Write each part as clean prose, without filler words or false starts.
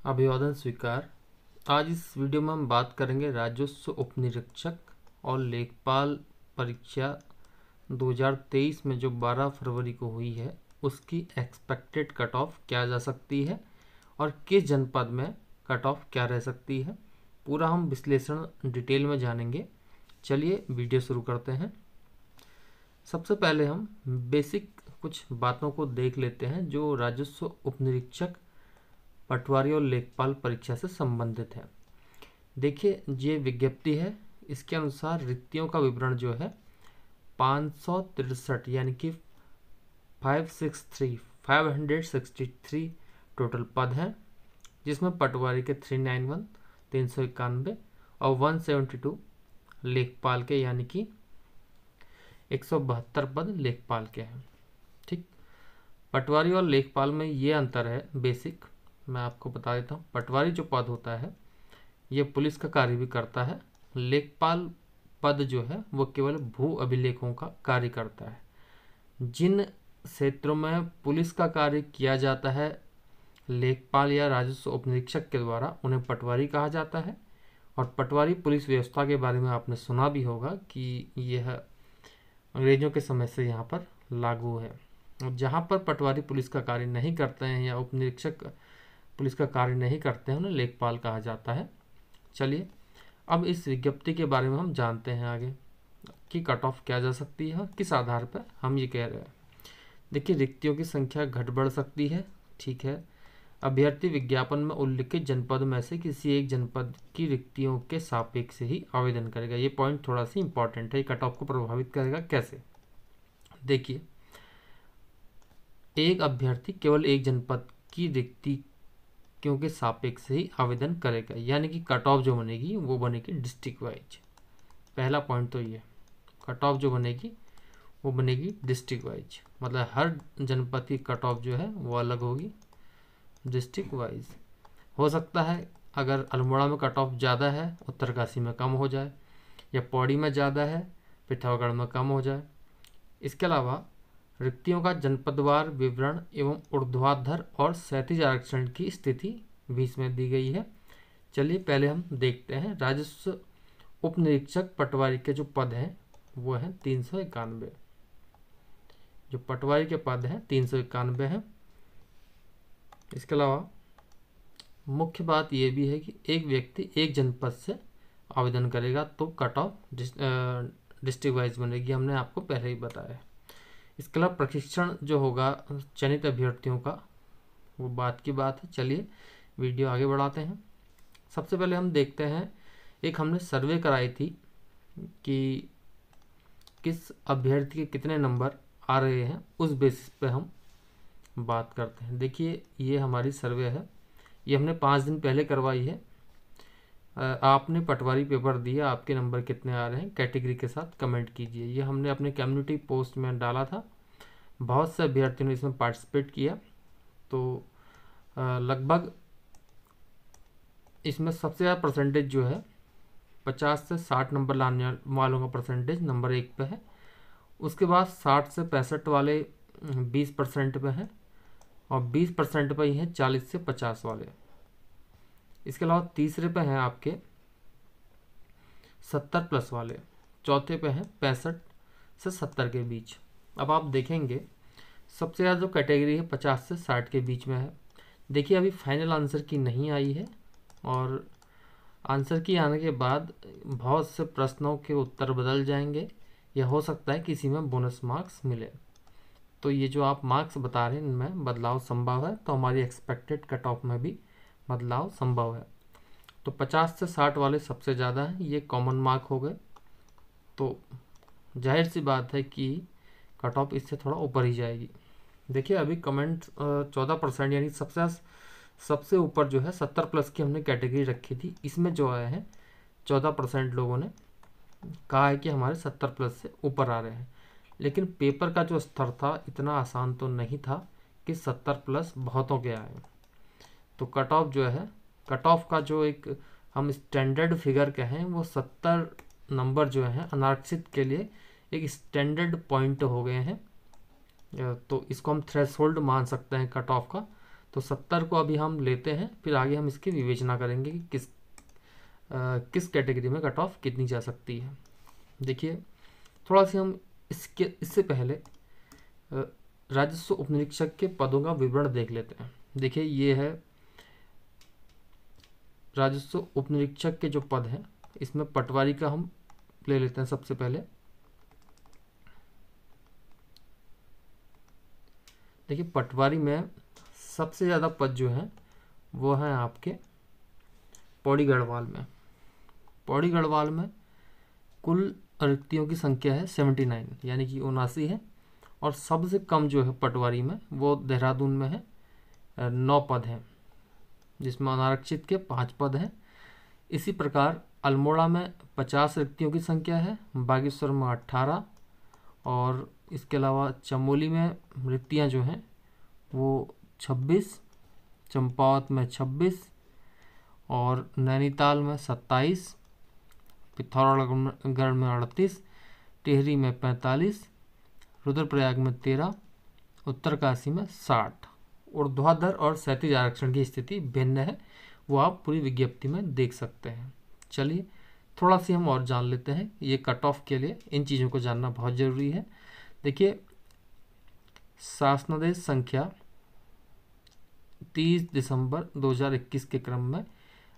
अभिवादन स्वीकार। आज इस वीडियो में हम बात करेंगे राजस्व उपनिरीक्षक और लेखपाल परीक्षा 2023 में जो 12 फरवरी को हुई है उसकी एक्सपेक्टेड कट ऑफ क्या जा सकती है और किस जनपद में कट ऑफ क्या रह सकती है। पूरा हम विश्लेषण डिटेल में जानेंगे। चलिए वीडियो शुरू करते हैं। सबसे पहले हम बेसिक कुछ बातों को देख लेते हैं जो राजस्व उपनिरीक्षक पटवारी और लेखपाल परीक्षा से संबंधित है। देखिए ये विज्ञप्ति है, इसके अनुसार रिक्तियों का विवरण जो है 563 यानी कि 563 टोटल पद हैं, जिसमें पटवारी के 391 391 और 172 लेखपाल के यानी कि 172 पद लेखपाल के हैं। ठीक, पटवारी और लेखपाल में ये अंतर है बेसिक, मैं आपको बता देता हूँ। पटवारी जो पद होता है ये पुलिस का कार्य भी करता है। लेखपाल पद जो है वो केवल भू अभिलेखों का कार्य करता है। जिन क्षेत्रों में पुलिस का कार्य किया जाता है लेखपाल या राजस्व उपनिरीक्षक के द्वारा, उन्हें पटवारी कहा जाता है। और पटवारी पुलिस व्यवस्था के बारे में आपने सुना भी होगा कि यह अंग्रेजों के समय से यहाँ पर लागू है। और जहाँ पर पटवारी पुलिस का कार्य नहीं करते हैं या उपनिरीक्षक पुलिस का कार्य नहीं करते हैं उन्हें लेखपाल कहा जाता है। चलिए अब इस विज्ञप्ति के बारे में हम जानते हैं आगे कि कट ऑफ क्या जा सकती है और किस आधार पर हम ये कह रहे हैं। देखिए रिक्तियों की संख्या घट बढ़ सकती है। ठीक है, अभ्यर्थी विज्ञापन में उल्लिखित जनपद में से किसी एक जनपद की रिक्तियों के सापेक्ष ही आवेदन करेगा। ये पॉइंट थोड़ा सा इंपॉर्टेंट है। कट ऑफ को प्रभावित करेगा कैसे? देखिए, एक अभ्यर्थी केवल एक जनपद की रिक्ति के सापेक्ष ही आवेदन करेगा, यानी कि कट ऑफ जो बनेगी वो बनेगी डिस्ट्रिक्ट वाइज। पहला पॉइंट तो ये, कट ऑफ जो बनेगी वो बनेगी डिस्ट्रिक्ट वाइज, मतलब हर जनपद की कट ऑफ जो है वो अलग होगी डिस्ट्रिक्ट वाइज। हो सकता है अगर अल्मोड़ा में कट ऑफ ज़्यादा है उत्तरकाशी में कम हो जाए, या पौड़ी में ज़्यादा है पिथौरागढ़ में कम हो जाए। इसके अलावा रिक्तियों का जनपदवार विवरण एवं ऊर्ध्वाधर और क्षैतिज आरक्षण की स्थिति भी इसमें दी गई है। चलिए पहले हम देखते हैं राजस्व उपनिरीक्षक पटवारी के जो पद हैं वो हैं 391। जो पटवारी के पद हैं 391 हैं। इसके अलावा मुख्य बात यह भी है कि एक व्यक्ति एक जनपद से आवेदन करेगा तो कट ऑफ डिस्ट्रिक्ट वाइज बनेगी, हमने आपको पहले ही बताया है। इसके अलावा प्रशिक्षण जो होगा चयनित अभ्यर्थियों का वो बात की बात है। चलिए वीडियो आगे बढ़ाते हैं। सबसे पहले हम देखते हैं, एक हमने सर्वे कराई थी कि किस अभ्यर्थी के कितने नंबर आ रहे हैं, उस बेसिस पे हम बात करते हैं। देखिए ये हमारी सर्वे है, ये हमने 5 दिन पहले करवाई है। आपने पटवारी पेपर दिया, आपके नंबर कितने आ रहे हैं कैटेगरी के साथ कमेंट कीजिए। ये हमने अपने कम्युनिटी पोस्ट में डाला था, बहुत से अभ्यर्थियों ने इसमें पार्टिसिपेट किया। तो लगभग इसमें सबसे ज़्यादा परसेंटेज जो है 50 से 60 नंबर लाने वालों का परसेंटेज नंबर 1 पे है। उसके बाद 60 से 65 वाले 20% पे हैं और 20% पे ही हैं 40 से 50 वाले। इसके अलावा तीसरे पे हैं आपके 70 प्लस वाले, चौथे पे हैं 65 से 70 के बीच। अब आप देखेंगे सबसे ज़्यादा जो कैटेगरी है 50 से 60 के बीच में है। देखिए अभी फाइनल आंसर की नहीं आई है और आंसर की आने के बाद बहुत से प्रश्नों के उत्तर बदल जाएंगे, या हो सकता है किसी में बोनस मार्क्स मिले। तो ये जो आप मार्क्स बता रहे हैं इनमें बदलाव संभव है, तो हमारी एक्सपेक्टेड कट ऑफ में भी बदलाव संभव है। तो 50 से 60 वाले सबसे ज़्यादा हैं, ये कॉमन मार्क हो गए। तो जाहिर सी बात है कि कट ऑफ इससे थोड़ा ऊपर ही जाएगी। देखिए अभी कमेंट 14% यानी सबसे ऊपर जो है 70 प्लस की हमने कैटेगरी रखी थी, इसमें जो आए हैं 14% लोगों ने कहा है कि हमारे 70 प्लस से ऊपर आ रहे हैं। लेकिन पेपर का जो स्तर था इतना आसान तो नहीं था कि 70 प्लस बहुतों के आए। तो कट ऑफ जो है, कट ऑफ का जो एक हम स्टैंडर्ड फिगर कहें वो 70 नंबर जो है अनारक्षित के लिए एक स्टैंडर्ड पॉइंट हो गए हैं। तो इसको हम थ्रेशोल्ड मान सकते हैं कट ऑफ का। तो 70 को अभी हम लेते हैं, फिर आगे हम इसकी विवेचना करेंगे कि किस कैटेगरी में कट ऑफ कितनी जा सकती है। देखिए थोड़ा सा हम इससे पहले राजस्व उपनिरीक्षक के पदों का विवरण देख लेते हैं। देखिए ये है राजस्व उपनिरीक्षक के जो पद हैं, इसमें पटवारी का हम ले लेते हैं सबसे पहले। देखिए पटवारी में सबसे ज़्यादा पद जो हैं वो हैं आपके पौड़ी गढ़वाल में। पौड़ी गढ़वाल में कुल रिक्तियों की संख्या है 79 यानी कि 79 है, और सबसे कम जो है पटवारी में वो देहरादून में है 9 पद हैं, जिसमें अनारक्षित के 5 पद हैं। इसी प्रकार अल्मोड़ा में 50 रिक्तियों की संख्या है, बागेश्वर में 18, और इसके अलावा चमोली में रिक्तियाँ जो हैं वो 26, चंपावत में 26, और नैनीताल में 27, पिथौरागढ़ में 38, टिहरी में 45, रुद्रप्रयाग में 13, उत्तरकाशी में 60। ऊर्ध्वाधर और क्षैतिज आरक्षण की स्थिति भिन्न है, वो आप पूरी विज्ञप्ति में देख सकते हैं। चलिए थोड़ा सी हम और जान लेते हैं। ये कट ऑफ के लिए इन चीज़ों को जानना बहुत ज़रूरी है। देखिए शासनादेश संख्या 30 दिसंबर 2021 के क्रम में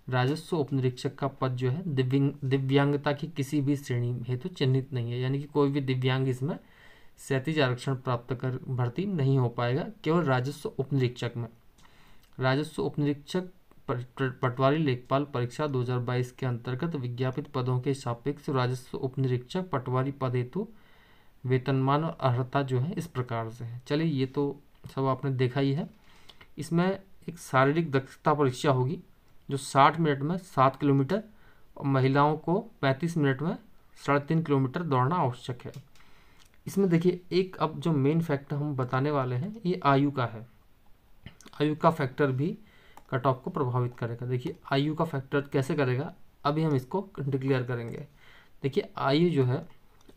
राजस्व उपनिरीक्षक का पद जो है दिव्यांगता की किसी भी श्रेणी हेतु चिन्हित नहीं है, यानी कि कोई भी दिव्यांग इसमें क्षैतिज आरक्षण प्राप्त कर भर्ती नहीं हो पाएगा। केवल राजस्व उपनिरीक्षक में राजस्व उपनिरीक्षक पटवारी लेखपाल परीक्षा 2022 के अंतर्गत विज्ञापित पदों के सापेक्ष राजस्व उपनिरीक्षक पटवारी पद हेतु वेतनमान और अर्हता जो है इस प्रकार से है। चलिए ये तो सब आपने देखा ही है। इसमें एक शारीरिक दक्षता परीक्षा होगी जो 60 मिनट में 7 किलोमीटर, और महिलाओं को 35 मिनट में 3.5 किलोमीटर दौड़ना आवश्यक है। इसमें देखिए एक अब जो मेन फैक्टर हम बताने वाले हैं ये आयु का है। आयु का फैक्टर भी कट ऑफ को प्रभावित करेगा। देखिए आयु का फैक्टर कैसे करेगा, अभी हम इसको डिक्लेयर करेंगे। देखिए आयु जो है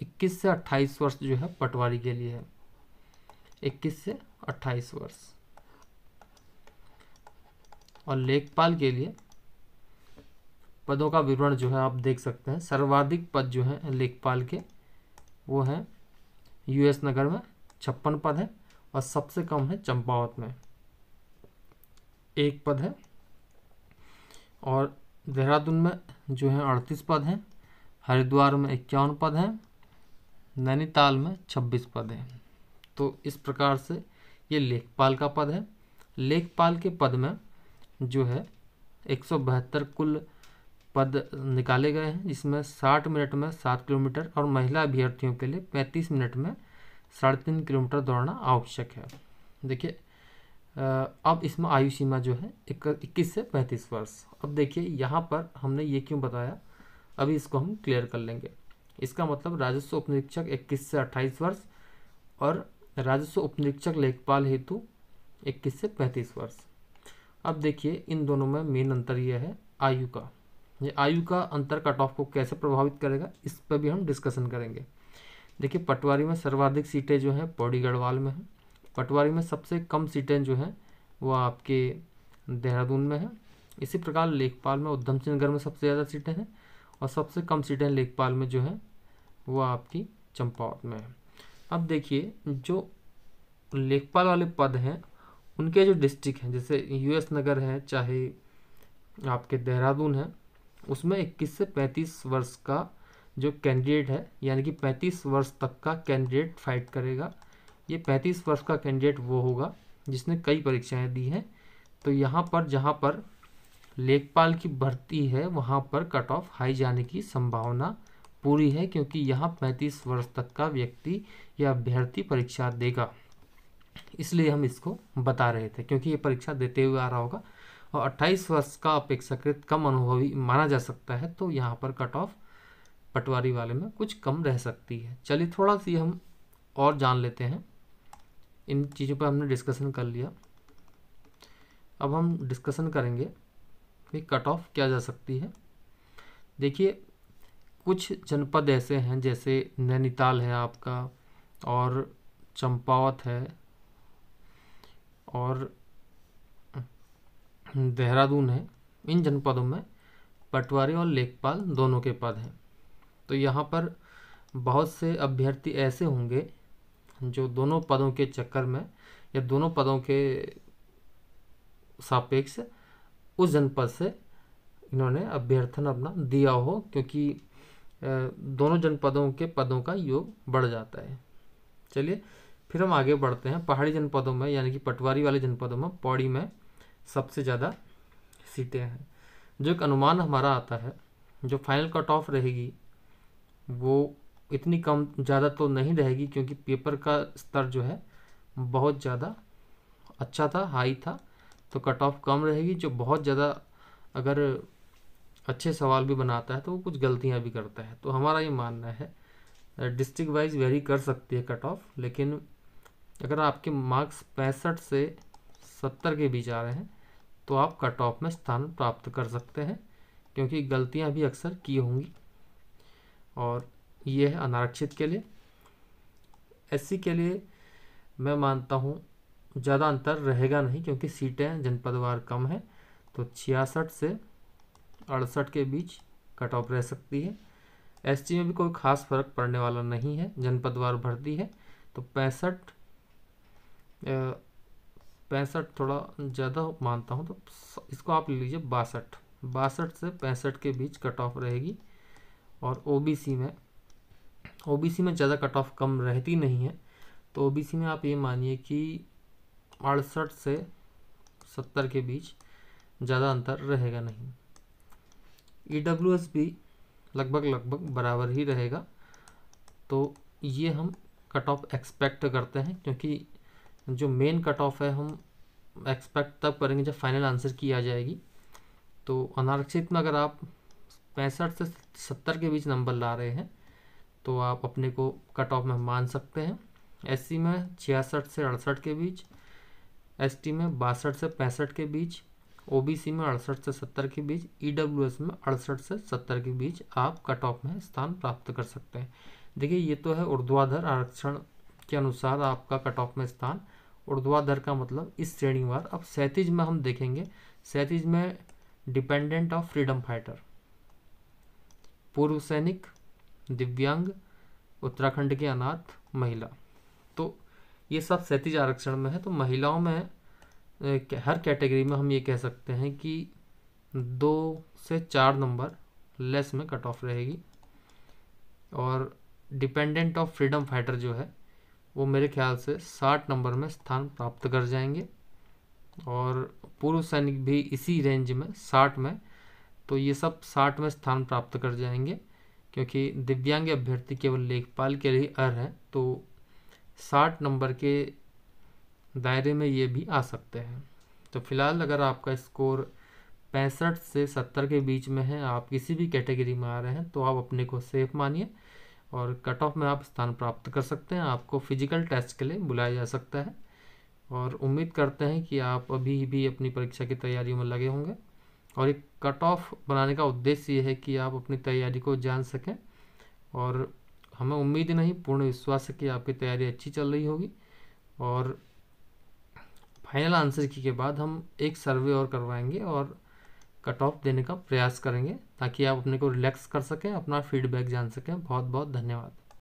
21 से 28 वर्ष जो है पटवारी के लिए है, 21 से 28 वर्ष, और लेखपाल के लिए पदों का विवरण जो है आप देख सकते हैं। सर्वाधिक पद जो है लेखपाल के वो हैं यूएस नगर में 56 पद है, और सबसे कम है चंपावत में 1 पद है, और देहरादून में जो है 38 पद हैं, हरिद्वार में 51 पद हैं, नैनीताल में 26 पद हैं। तो इस प्रकार से ये लेखपाल का पद है। लेखपाल के पद में जो है 172 कुल पद निकाले गए हैं, जिसमें 60 मिनट में 7 किलोमीटर और महिला अभ्यर्थियों के लिए 35 मिनट में 3.5 किलोमीटर दौड़ना आवश्यक है। देखिए अब इसमें आयु सीमा जो है 21 से 35 वर्ष। अब देखिए यहाँ पर हमने ये क्यों बताया, अभी इसको हम क्लियर कर लेंगे। इसका मतलब राजस्व उपनिरीक्षक 21 से 28 वर्ष और राजस्व उपनिरीक्षक लेखपाल हेतु 21 से 35 वर्ष। अब देखिए इन दोनों में मेन अंतर यह है आयु का। ये आयु का अंतर कट ऑफ को कैसे प्रभावित करेगा इस पर भी हम डिस्कशन करेंगे। देखिए पटवारी में सर्वाधिक सीटें जो हैं पौड़ी गढ़वाल में हैं। पटवारी में सबसे कम सीटें जो हैं वो आपके देहरादून में हैं। इसी प्रकार लेखपाल में उधम सिंह नगर में सबसे ज़्यादा सीटें हैं, और सबसे कम सीटें लेखपाल में जो हैं वो आपकी चंपावत में है। अब देखिए जो लेखपाल वाले पद हैं उनके जो डिस्ट्रिक्ट हैं, जैसे यूएस नगर है चाहे आपके देहरादून है, उसमें 21 से 35 वर्ष का जो कैंडिडेट है, यानी कि 35 वर्ष तक का कैंडिडेट फाइट करेगा। ये 35 वर्ष का कैंडिडेट वो होगा जिसने कई परीक्षाएं दी हैं। तो यहाँ पर जहाँ पर लेखपाल की भर्ती है वहाँ पर कट ऑफ हाई जाने की संभावना पूरी है, क्योंकि यहाँ 35 वर्ष तक का व्यक्ति या अभ्यर्थी परीक्षा देगा। इसलिए हम इसको बता रहे थे, क्योंकि ये परीक्षा देते हुए आ रहा होगा और 28 वर्ष का अपेक्षाकृत कम अनुभवी माना जा सकता है, तो यहाँ पर कट ऑफ पटवारी वाले में कुछ कम रह सकती है। चलिए थोड़ा सी हम और जान लेते हैं। इन चीज़ों पर हमने डिस्कशन कर लिया, अब हम डिस्कशन करेंगे कि कट ऑफ क्या जा सकती है। देखिए कुछ जनपद ऐसे हैं जैसे नैनीताल है आपका, और चंपावत है, और देहरादून है। इन जनपदों में पटवारी और लेखपाल दोनों के पद हैं। तो यहाँ पर बहुत से अभ्यर्थी ऐसे होंगे जो दोनों पदों के चक्कर में या दोनों पदों के सापेक्ष उस जनपद से इन्होंने अभ्यर्थन अपना दिया हो, क्योंकि दोनों जनपदों के पदों का योग बढ़ जाता है। चलिए फिर हम आगे बढ़ते हैं। पहाड़ी जनपदों में यानी कि पटवारी वाले जनपदों में पौड़ी में सबसे ज़्यादा सीटें हैं। जो एक अनुमान हमारा आता है, जो फाइनल कट ऑफ रहेगी वो इतनी कम ज़्यादा तो नहीं रहेगी, क्योंकि पेपर का स्तर जो है बहुत ज़्यादा अच्छा था, हाई था, तो कट ऑफ कम रहेगी। जो बहुत ज़्यादा अगर अच्छे सवाल भी बनाता है तो वो कुछ गलतियां भी करता है। तो हमारा ये मानना है डिस्ट्रिक्ट वाइज वेरी कर सकती है कट ऑफ, लेकिन अगर आपके मार्क्स 65 से 70 के बीच आ रहे हैं तो आप कट ऑफ में स्थान प्राप्त कर सकते हैं, क्योंकि गलतियां भी अक्सर की होंगी। और ये है अनारक्षित के लिए। एससी के लिए मैं मानता हूँ ज़्यादा अंतर रहेगा नहीं, क्योंकि सीटें जनपदवार कम है, तो 66 से 68 के बीच कट ऑफ रह सकती है। एसटी में भी कोई खास फर्क पड़ने वाला नहीं है, जनपदवार भर्ती है, तो 65 थोड़ा ज़्यादा मानता हूँ, तो इसको आप ले लीजिए 62 से 65 के बीच कट ऑफ रहेगी। और ओबीसी में ज़्यादा कट ऑफ कम रहती नहीं है, तो ओबीसी में आप ये मानिए कि 68 से 70 के बीच ज़्यादा अंतर रहेगा नहीं। ईडब्ल्यूएस भी लगभग बराबर ही रहेगा। तो ये हम कट ऑफ एक्सपेक्ट करते हैं, क्योंकि जो मेन कट ऑफ है हम एक्सपेक्ट तब करेंगे जब फाइनल आंसर की आ जाएगी। तो अनारक्षित में अगर आप 65 से 70 के बीच नंबर ला रहे हैं तो आप अपने को कट ऑफ में मान सकते हैं। एससी में 66 से 68 के बीच, एसटी में 62 से 65 के बीच, ओबीसी में 68 से 70 के बीच, ईडब्ल्यूएस में 68 से 70 के बीच आप कट ऑफ में स्थान प्राप्त कर सकते हैं। देखिए ये तो है ऊर्ध्वाधर आरक्षण के अनुसार आपका कट ऑफ में स्थान। ऊर्ध्वाधर का मतलब इस श्रेणीवार। अब क्षैतिज में हम देखेंगे, क्षैतिज में डिपेंडेंट ऑफ फ्रीडम फाइटर, पूर्व सैनिक, दिव्यांग, उत्तराखंड के अनाथ, महिला, तो ये सब क्षैतिज आरक्षण में है। तो महिलाओं में हर कैटेगरी में हम ये कह सकते हैं कि 2 से 4 नंबर लेस में कट ऑफ रहेगी। और डिपेंडेंट ऑफ फ्रीडम फाइटर जो है वो मेरे ख्याल से 60 नंबर में स्थान प्राप्त कर जाएंगे, और पूर्व सैनिक भी इसी रेंज में 60 में, तो ये सब 60 में स्थान प्राप्त कर जाएंगे, क्योंकि दिव्यांग अभ्यर्थी केवल लेखपाल के लिए अर्ह है, तो 60 नंबर के दायरे में ये भी आ सकते हैं। तो फिलहाल अगर आपका स्कोर 65 से 70 के बीच में है, आप किसी भी कैटेगरी में आ रहे हैं, तो आप अपने को सेफ मानिए और कट ऑफ में आप स्थान प्राप्त कर सकते हैं। आपको फिजिकल टेस्ट के लिए बुलाया जा सकता है, और उम्मीद करते हैं कि आप अभी भी अपनी परीक्षा की तैयारियों में लगे होंगे। और एक कट ऑफ बनाने का उद्देश्य ये है कि आप अपनी तैयारी को जान सकें, और हमें उम्मीद नहीं, पूर्ण विश्वास है कि आपकी तैयारी अच्छी चल रही होगी। और फाइनल आंसर की के बाद हम एक सर्वे और करवाएंगे और कट ऑफ देने का प्रयास करेंगे, ताकि आप अपने को रिलैक्स कर सकें, अपना फीडबैक जान सकें। बहुत बहुत धन्यवाद।